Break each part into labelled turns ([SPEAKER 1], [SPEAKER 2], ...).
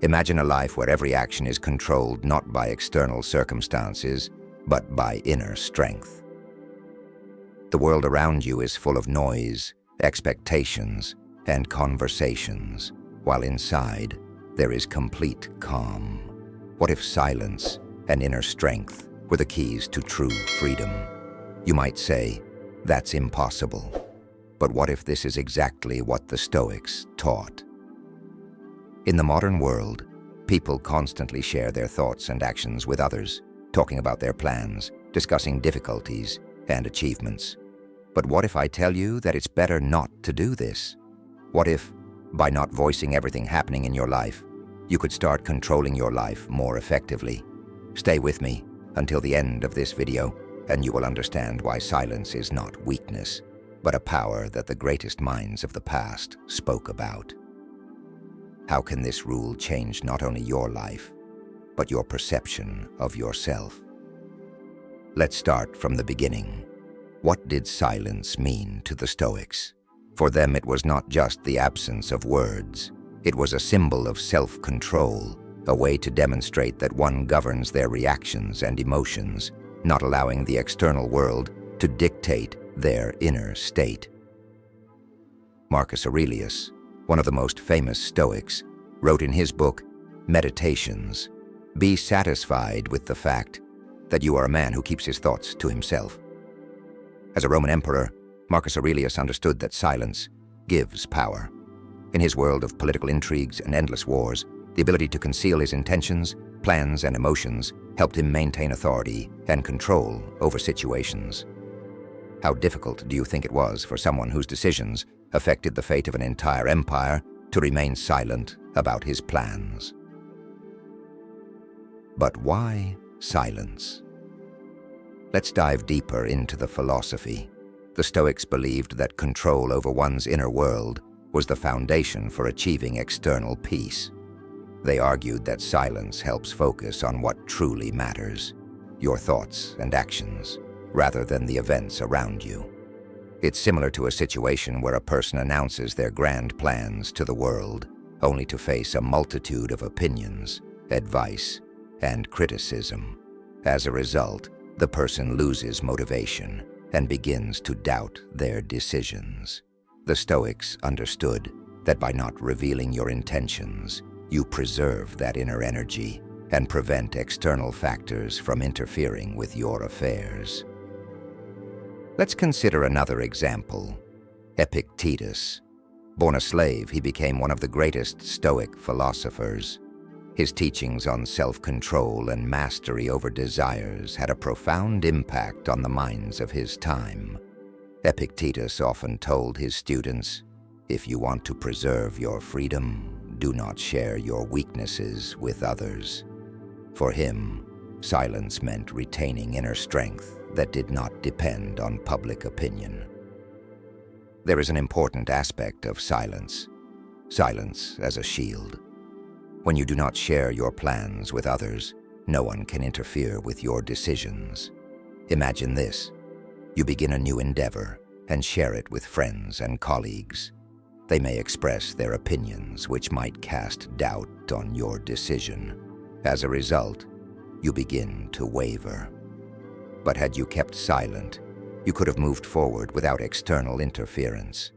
[SPEAKER 1] Imagine a life where every action is controlled not by external circumstances, but by inner strength. The world around you is full of noise, expectations, and conversations, while inside there is complete calm. What if silence and inner strength were the keys to true freedom? You might say, that's impossible. But what if this is exactly what the Stoics taught? In the modern world, people constantly share their thoughts and actions with others, talking about their plans, discussing difficulties and achievements. But what if I tell you that it's better not to do this? What if, by not voicing everything happening in your life, you could start controlling your life more effectively? Stay with me until the end of this video, and you will understand why silence is not weakness, but a power that the greatest minds of the past spoke about. How can this rule change not only your life, but your perception of yourself? Let's start from the beginning. What did silence mean to the Stoics? For them, it was not just the absence of words. It was a symbol of self-control, a way to demonstrate that one governs their reactions and emotions, not allowing the external world to dictate their inner state. Marcus Aurelius, one of the most famous Stoics, wrote in his book, Meditations, "Be satisfied with the fact that you are a man who keeps his thoughts to himself." As a Roman emperor, Marcus Aurelius understood that silence gives power. In his world of political intrigues and endless wars, the ability to conceal his intentions, plans, and emotions helped him maintain authority and control over situations. How difficult do you think it was for someone whose decisions affected the fate of an entire empire to remain silent about his plans? But why silence? Let's dive deeper into the philosophy. The Stoics believed that control over one's inner world was the foundation for achieving external peace. They argued that silence helps focus on what truly matters, your thoughts and actions, rather than the events around you. It's similar to a situation where a person announces their grand plans to the world, only to face a multitude of opinions, advice, and criticism. As a result, the person loses motivation and begins to doubt their decisions. The Stoics understood that by not revealing your intentions, you preserve that inner energy and prevent external factors from interfering with your affairs. Let's consider another example, Epictetus. Born a slave, he became one of the greatest Stoic philosophers. His teachings on self-control and mastery over desires had a profound impact on the minds of his time. Epictetus often told his students, "If you want to preserve your freedom, do not share your weaknesses with others." For him, silence meant retaining inner strength that did not depend on public opinion. There is an important aspect of silence as a shield. When you do not share your plans with others, no one can interfere with your decisions. Imagine this. You begin a new endeavor and share it with friends and colleagues. They may express their opinions, which might cast doubt on your decision. As a result, you begin to waver. But had you kept silent, you could have moved forward without external interference.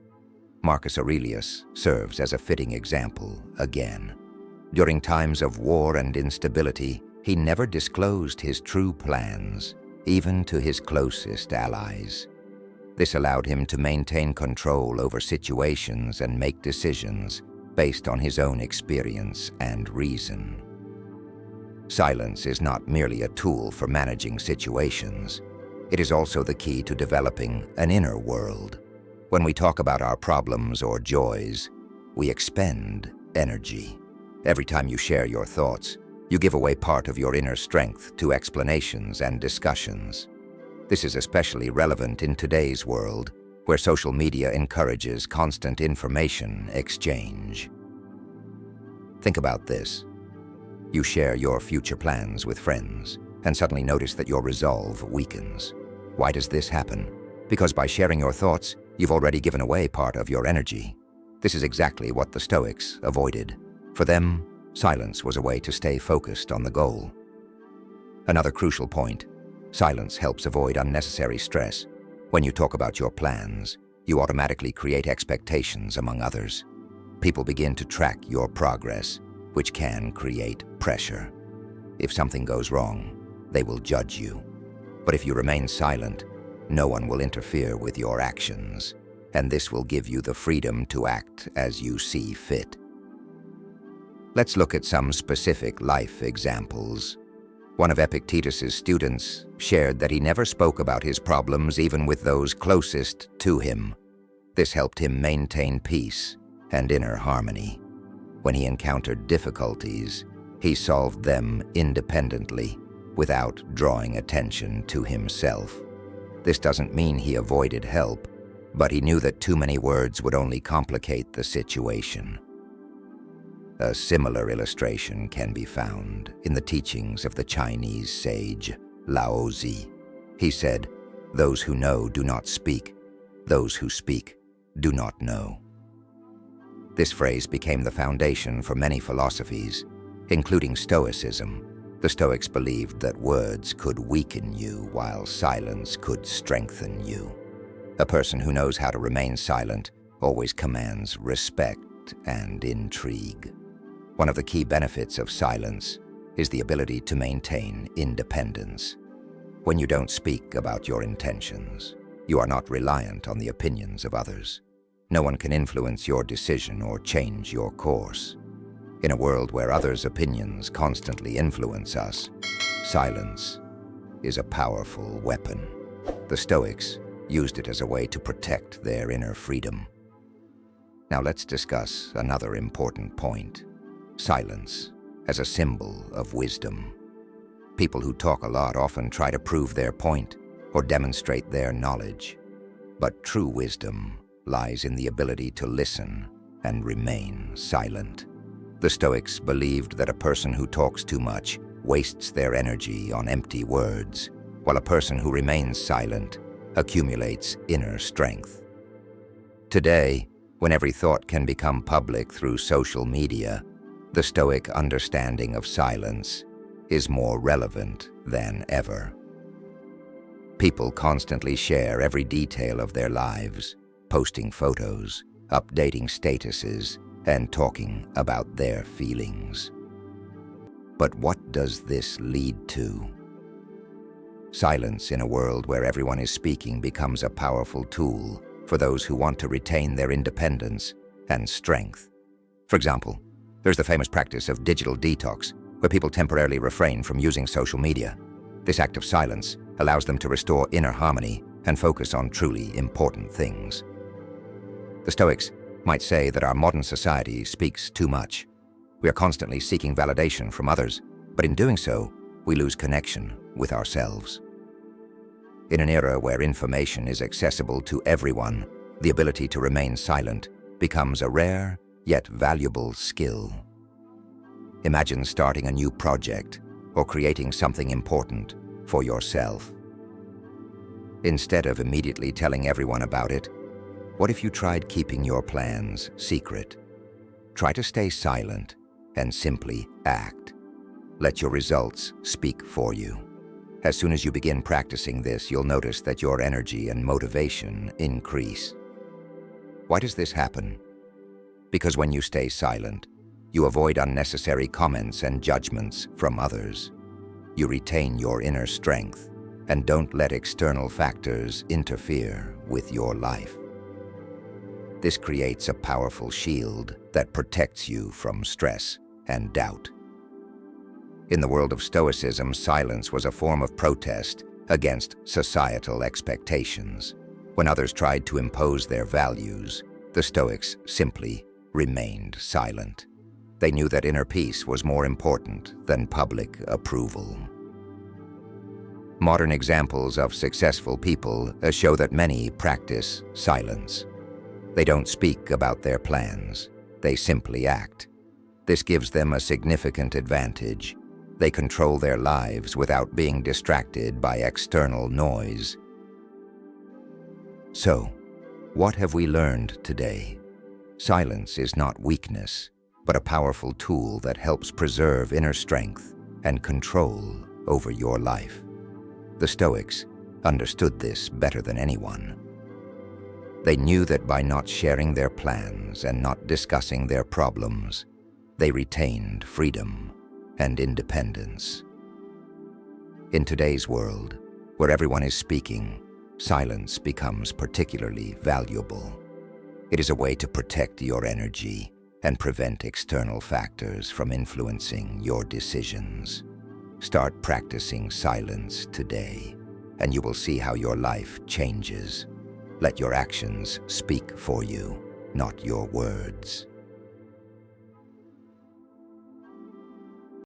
[SPEAKER 1] Marcus Aurelius serves as a fitting example again. During times of war and instability, he never disclosed his true plans, even to his closest allies. This allowed him to maintain control over situations and make decisions based on his own experience and reason. Silence is not merely a tool for managing situations. It is also the key to developing an inner world. When we talk about our problems or joys, we expend energy. Every time you share your thoughts, you give away part of your inner strength to explanations and discussions. This is especially relevant in today's world, where social media encourages constant information exchange. Think about this. You share your future plans with friends, and suddenly notice that your resolve weakens. Why does this happen? Because by sharing your thoughts, you've already given away part of your energy. This is exactly what the Stoics avoided. For them, Silence was a way to stay focused on the goal. Another crucial point: silence helps avoid unnecessary stress. When you talk about your plans, you automatically create expectations among others. People begin to track your progress, which can create pressure. If something goes wrong, they will judge you. But if you remain silent, no one will interfere with your actions, and this will give you the freedom to act as you see fit. Let's look at some specific life examples. One of Epictetus's students shared that he never spoke about his problems even with those closest to him. This helped him maintain peace and inner harmony. When he encountered difficulties, he solved them independently, without drawing attention to himself. This doesn't mean he avoided help, but he knew that too many words would only complicate the situation. A similar illustration can be found in the teachings of the Chinese sage Lao Tzu. He said, "Those who know do not speak. Those who speak do not know." This phrase became the foundation for many philosophies, including Stoicism. The Stoics believed that words could weaken you while silence could strengthen you. A person who knows how to remain silent always commands respect and intrigue. One of the key benefits of silence is the ability to maintain independence. When you don't speak about your intentions, you are not reliant on the opinions of others. No one can influence your decision or change your course. In a world where others' opinions constantly influence us, silence is a powerful weapon. The Stoics used it as a way to protect their inner freedom. Now let's discuss another important point: silence as a symbol of wisdom. People who talk a lot often try to prove their point or demonstrate their knowledge. But true wisdom lies in the ability to listen and remain silent. The Stoics believed that a person who talks too much wastes their energy on empty words, while a person who remains silent accumulates inner strength. Today, when every thought can become public through social media, the Stoic understanding of silence is more relevant than ever. People constantly share every detail of their lives, posting photos, updating statuses, and talking about their feelings. But what does this lead to? Silence in a world where everyone is speaking becomes a powerful tool for those who want to retain their independence and strength. For example, there's the famous practice of digital detox, where people temporarily refrain from using social media. This act of silence allows them to restore inner harmony and focus on truly important things. The Stoics might say that our modern society speaks too much. We are constantly seeking validation from others, but in doing so, we lose connection with ourselves. In an era where information is accessible to everyone, the ability to remain silent becomes a rare yet valuable skill. Imagine starting a new project or creating something important for yourself. Instead of immediately telling everyone about it, what if you tried keeping your plans secret? Try to stay silent and simply act. Let your results speak for you. As soon as you begin practicing this, you'll notice that your energy and motivation increase. Why does this happen? Because when you stay silent, you avoid unnecessary comments and judgments from others. You retain your inner strength and don't let external factors interfere with your life. This creates a powerful shield that protects you from stress and doubt. In the world of Stoicism, silence was a form of protest against societal expectations. When others tried to impose their values, the Stoics simply remained silent. They knew that inner peace was more important than public approval. Modern examples of successful people show that many practice silence. They don't speak about their plans, they simply act. This gives them a significant advantage. They control their lives without being distracted by external noise. So, what have we learned today? Silence is not weakness, but a powerful tool that helps preserve inner strength and control over your life. The Stoics understood this better than anyone. They knew that by not sharing their plans and not discussing their problems, they retained freedom and independence. In today's world, where everyone is speaking, silence becomes particularly valuable. It is a way to protect your energy and prevent external factors from influencing your decisions. Start practicing silence today, and you will see how your life changes. Let your actions speak for you, not your words.